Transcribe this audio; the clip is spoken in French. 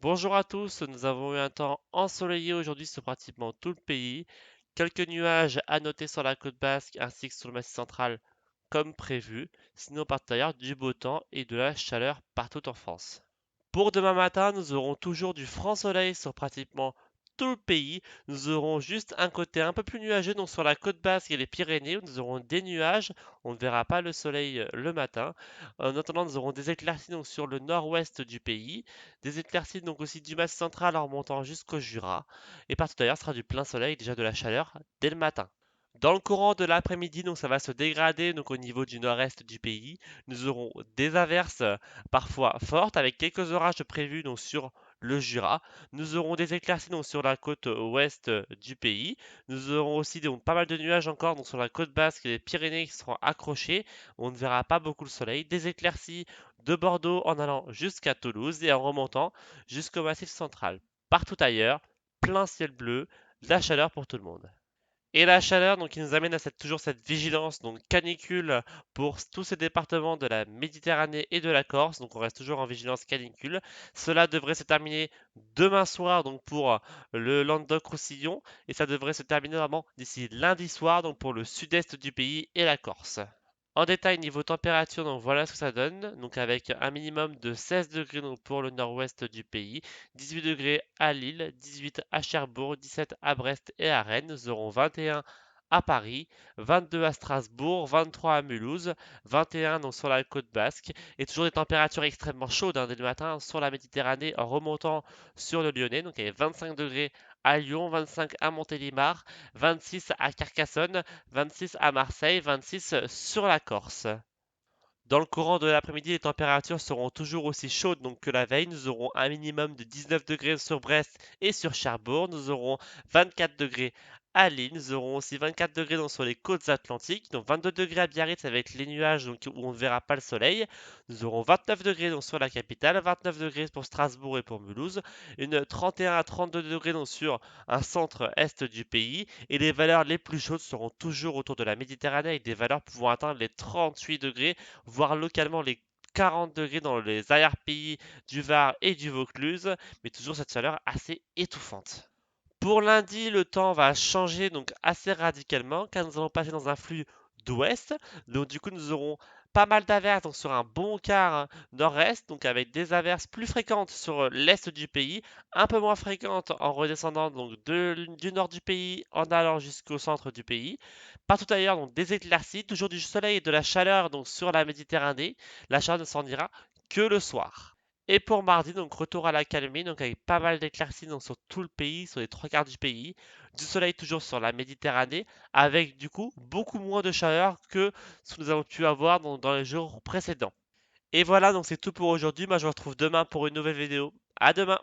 Bonjour à tous, nous avons eu un temps ensoleillé aujourd'hui sur pratiquement tout le pays. Quelques nuages à noter sur la côte basque ainsi que sur le massif central comme prévu. Sinon par ailleurs du beau temps et de la chaleur partout en France. Pour demain matin, nous aurons toujours du franc soleil sur pratiquement tout le pays. Nous aurons juste un côté un peu plus nuageux, donc sur la côte basque et les Pyrénées, où nous aurons des nuages. On ne verra pas le soleil le matin. En attendant, nous aurons des éclaircies donc sur le nord-ouest du pays, des éclaircies donc aussi du massif central en remontant jusqu'au Jura. Et partout ailleurs, ce sera du plein soleil, déjà de la chaleur dès le matin. Dans le courant de l'après-midi, donc ça va se dégrader donc au niveau du nord-est du pays. Nous aurons des averses parfois fortes avec quelques orages prévus donc sur le Jura. Nous aurons des éclaircies donc sur la côte ouest du pays. Nous aurons aussi donc pas mal de nuages encore donc sur la côte basque et les Pyrénées qui seront accrochés. On ne verra pas beaucoup le soleil. Des éclaircies de Bordeaux en allant jusqu'à Toulouse et en remontant jusqu'au massif central. Partout ailleurs, plein ciel bleu, de la chaleur pour tout le monde. Et la chaleur, donc, qui nous amène à toujours cette vigilance, donc canicule pour tous ces départements de la Méditerranée et de la Corse. Donc, on reste toujours en vigilance canicule. Cela devrait se terminer demain soir, donc pour le Languedoc-Roussillon, et ça devrait se terminer vraiment d'ici lundi soir, donc pour le sud-est du pays et la Corse. En détail, niveau température, donc voilà ce que ça donne. Donc avec un minimum de 16 degrés donc pour le nord-ouest du pays, 18 degrés à Lille, 18 à Cherbourg, 17 à Brest et à Rennes. Nous aurons 21 à Paris, 22 à Strasbourg, 23 à Mulhouse, 21 donc sur la côte basque et toujours des températures extrêmement chaudes dès le matin sur la Méditerranée en remontant sur le Lyonnais. Donc il y a 25 degrés à Lyon, 25 à Montélimar, 26 à Carcassonne, 26 à Marseille, 26 sur la Corse. Dans le courant de l'après-midi, les températures seront toujours aussi chaudes donc que la veille. Nous aurons un minimum de 19 degrés sur Brest et sur Cherbourg. Nous aurons 24 degrés à Lille. Nous aurons aussi 24 degrés donc, sur les côtes atlantiques. Donc 22 degrés à Biarritz avec les nuages donc, où on ne verra pas le soleil. Nous aurons 29 degrés donc, sur la capitale, 29 degrés pour Strasbourg et pour Mulhouse, une 31 à 32 degrés donc, sur un centre-est du pays. Et les valeurs les plus chaudes seront toujours autour de la Méditerranée avec des valeurs pouvant atteindre les 38 degrés voire localement les 40 degrés dans les arrière-pays du Var et du Vaucluse, mais toujours cette chaleur assez étouffante. Pour lundi, le temps va changer donc assez radicalement car nous allons passer dans un flux d'ouest. Donc du coup, nous aurons pas mal d'averses donc sur un bon quart nord-est, donc avec des averses plus fréquentes sur l'est du pays, un peu moins fréquentes en redescendant donc du nord du pays en allant jusqu'au centre du pays. Partout ailleurs, donc des éclaircies, toujours du soleil et de la chaleur donc sur la Méditerranée. La chaleur ne s'en ira que le soir. Et pour mardi, donc retour à la calmie, donc avec pas mal d'éclaircies donc sur tout le pays, sur les trois quarts du pays, du soleil toujours sur la Méditerranée, avec du coup beaucoup moins de chaleur que ce que nous avons pu avoir dans les jours précédents. Et voilà, donc c'est tout pour aujourd'hui. Moi je vous retrouve demain pour une nouvelle vidéo. À demain!